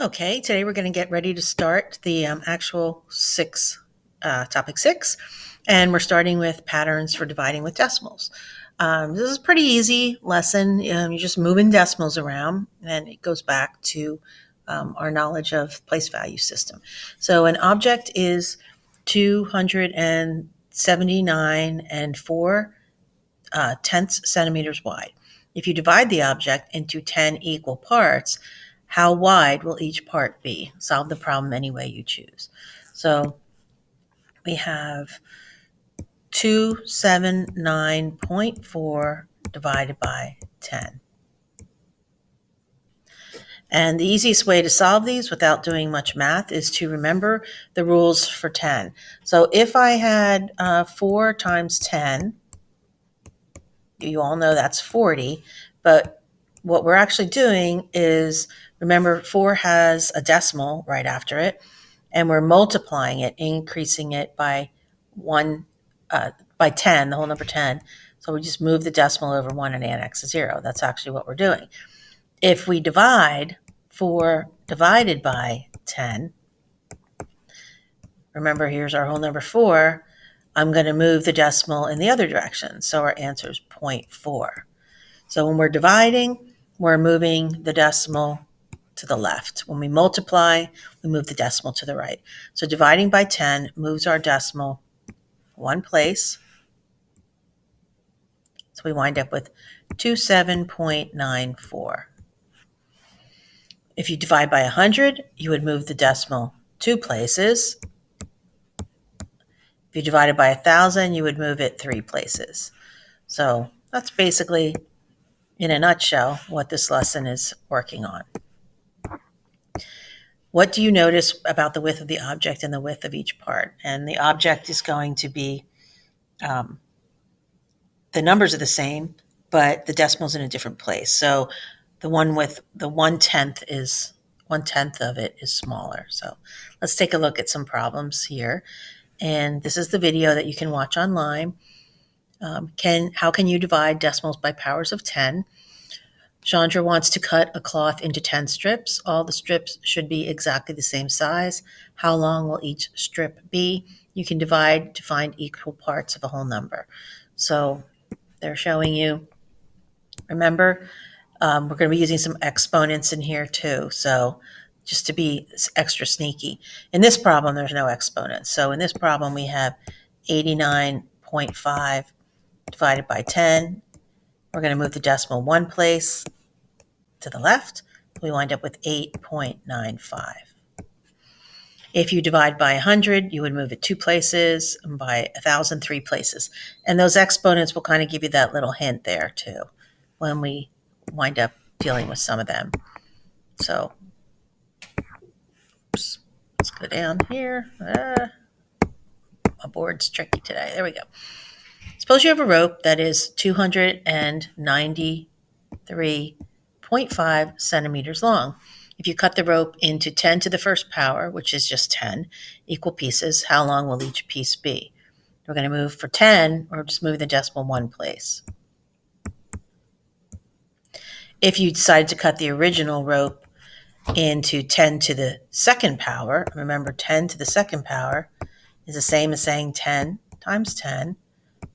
Okay, today we're going to get ready to start the actual topic six, and we're starting with patterns for dividing with decimals. This is a pretty easy lesson. You're just moving decimals around, and it goes back to our knowledge of place value system. So an object is 279 and 4 tenths centimeters wide. If you divide the object into 10 equal parts, how wide will each part be? Solve the problem any way you choose. So we have 279.4 divided by 10. And the easiest way to solve these without doing much math is to remember the rules for 10. So if I had 4 times 10, you all know that's 40, but what we're actually doing is, remember, 4 has a decimal right after it, and we're multiplying it, increasing it by 10, the whole number 10. So we just move the decimal over 1 and annex a 0. That's actually what we're doing. If we divide 4 divided by 10, remember, here's our whole number 4. I'm going to move the decimal in the other direction. So our answer is 0.4. So when we're dividing, we're moving the decimal to the left. When we multiply, we move the decimal to the right. So dividing by 10 moves our decimal one place. So we wind up with 27.94. If you divide by 100, you would move the decimal 2 places. If you divided by 1,000, you would move it 3 places. So that's basically, in a nutshell, what this lesson is working on. What do you notice about the width of the object and the width of each part? And the object is going to be, the numbers are the same, but the decimal's in a different place. So the one with the 1/10 of it is smaller. So let's take a look at some problems here. And this is the video that you can watch online. How can you divide decimals by powers of 10? Chandra wants to cut a cloth into 10 strips. All the strips should be exactly the same size. How long will each strip be? You can divide to find equal parts of a whole number. So they're showing you, remember, we're going to be using some exponents in here too. So just to be extra sneaky. In this problem, there's no exponents. So in this problem, we have 89.5 divided by 10. We're going to move the decimal one place to the left. We wind up with 8.95. If you divide by 100, you would move it 2 places, and by 1,000, 3 places. And those exponents will kind of give you that little hint there too when we wind up dealing with some of them. So let's go down here. My board's tricky today. There we go. Suppose you have a rope that is 293.5 centimeters long. If you cut the rope into 10 to the first power, which is just 10 equal pieces, how long will each piece be? We're going to move for 10, or just move the decimal one place. If you decide to cut the original rope into 10 to the second power, remember 10 to the second power is the same as saying 10 times 10,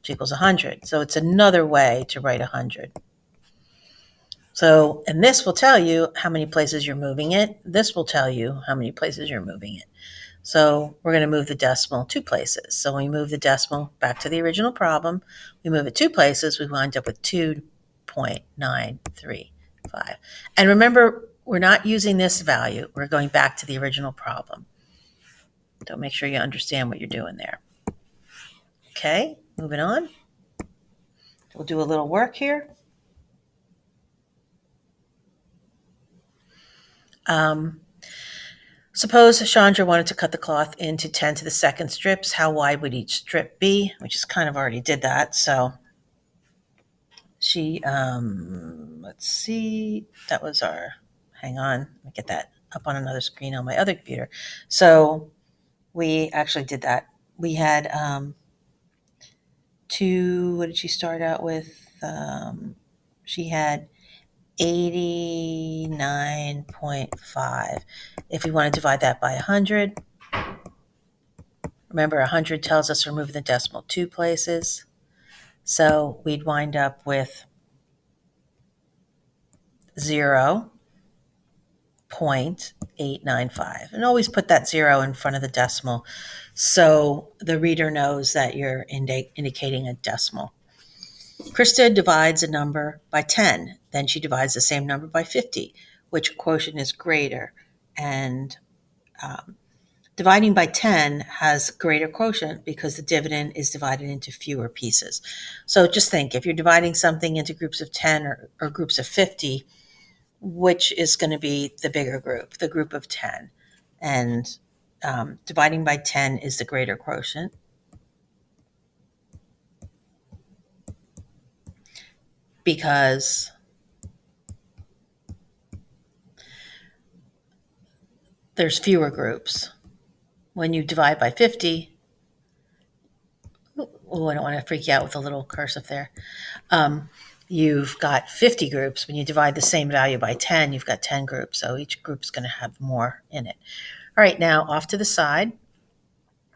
which equals 100. So it's another way to write 100. So, and this will tell you how many places you're moving it. This will tell you how many places you're moving it. So we're going to move the decimal 2 places. So when we move the decimal back to the original problem, we move it 2 places, we wind up with 2.935. And remember, we're not using this value. We're going back to the original problem. So make sure you understand what you're doing there. Okay, moving on. We'll do a little work here. Suppose Chandra wanted to cut the cloth into 10 to the second strips. How wide would each strip be? We just kind of already did that. So she, let's see, that was our, hang on, let me get that up on another screen on my other computer. So we actually did that. We had what did she start out with? She had 89.5. If we want to divide that by 100, remember 100 tells us we're moving the decimal 2 places. So we'd wind up with 0.895. And always put that 0 in front of the decimal so the reader knows that you're indicating a decimal. Krista divides a number by 10. Then she divides the same number by 50. Which quotient is greater? And dividing by 10 has greater quotient because the dividend is divided into fewer pieces. So just think, if you're dividing something into groups of 10 or groups of 50, which is going to be the bigger group, the group of 10? And dividing by 10 is the greater quotient. Because there's fewer groups. When you divide by 50, I don't want to freak you out with a little cursive there. You've got 50 groups. When you divide the same value by 10, you've got 10 groups. So each group's going to have more in it. All right, now off to the side.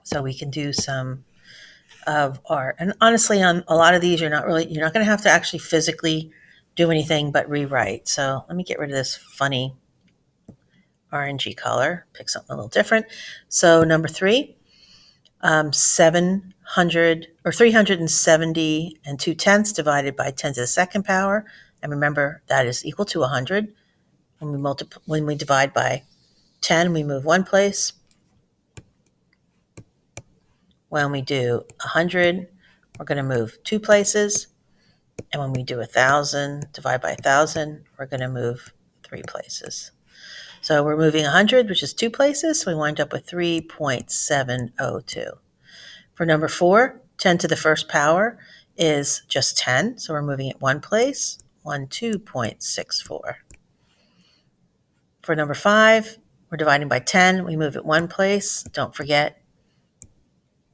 So we can do some of art. And honestly, on a lot of these, you're not going to have to actually physically do anything but rewrite. So let me get rid of this funny orangey color, pick something a little different. So number 3, 700 or 370 and 2/10 divided by 10 to the second power. And remember, that is equal to 100. When we divide by 10, we move one place. When we do 100, we're going to move 2 places. And when we do 1,000, divide by 1,000, we're going to move 3 places. So we're moving 100, which is 2 places. So we wind up with 3.702. For number 4, 10 to the first power is just 10. So we're moving it 1 place, 12.64. For number 5, we're dividing by 10. We move it 1 place. Don't forget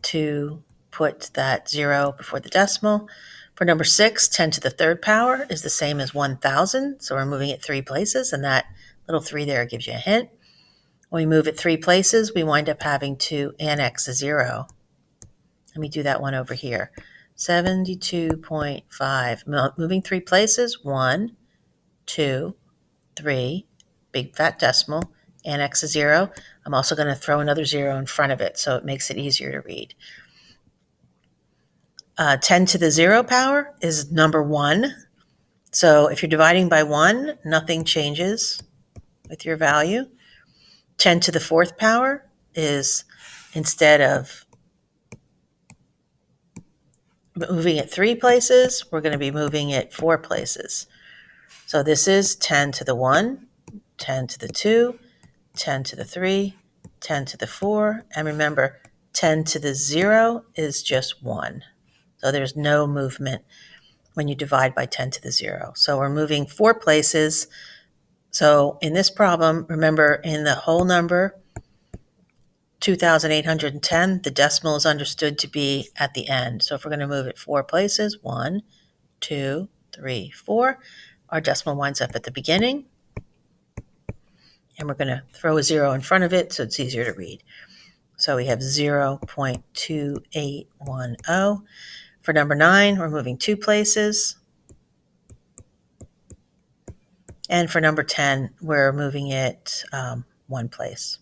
to put that 0 before the decimal. For number 6, 10 to the third power is the same as 1,000. So we're moving it 3 places, and that little 3 there gives you a hint. When we move it 3 places, we wind up having to annex a 0. Let me do that one over here. 72.5. Moving 3 places. 1, 2, 3. Big fat decimal. Annex a 0. I'm also going to throw another 0 in front of it so it makes it easier to read. 10 to the 0 power is number 1. So if you're dividing by 1, nothing changes with your value. 10 to the 4th power is, instead of moving it 3 places, we're going to be moving it 4 places. So this is 10 to the 1, 10 to the 2, 10 to the 3, 10 to the 4, and remember, 10 to the 0 is just 1. So there's no movement when you divide by 10 to the 0. So we're moving 4 places. So in this problem, remember, in the whole number, 2,810, the decimal is understood to be at the end. So if we're going to move it 4 places, 1, 2, 3, 4, our decimal winds up at the beginning. And we're going to throw a 0 in front of it so it's easier to read. So we have 0.2810. For number 9, we're moving 2 places. And for number 10, we're moving it 1 place.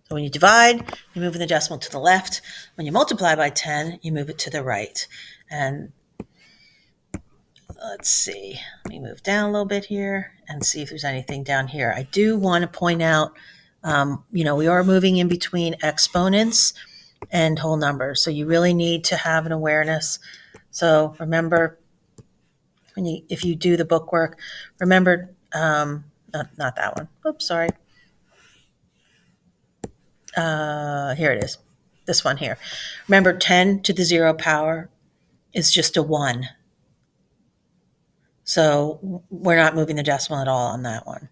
So when you divide, you're moving the decimal to the left. When you multiply by 10, you move it to the right. And let's see, let me move down a little bit here and see if there's anything down here. I do want to point out, we are moving in between exponents and whole numbers. So you really need to have an awareness. So remember, if you do the bookwork, remember, not that one. Oops, sorry. Here it is. This one here. Remember, 10 to the 0 power is just a 1. So we're not moving the decimal at all on that one.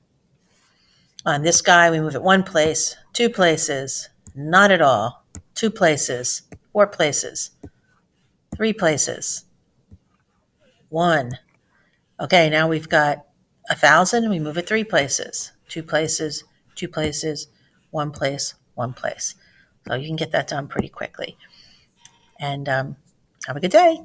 On this guy, we move it 1 place, 2 places, not at all, 2 places, 4 places, 3 places, 1, Okay, now we've got 1,000, we move it 3 places, 2 places, 2 places, 1 place, 1 place. So you can get that done pretty quickly. And have a good day.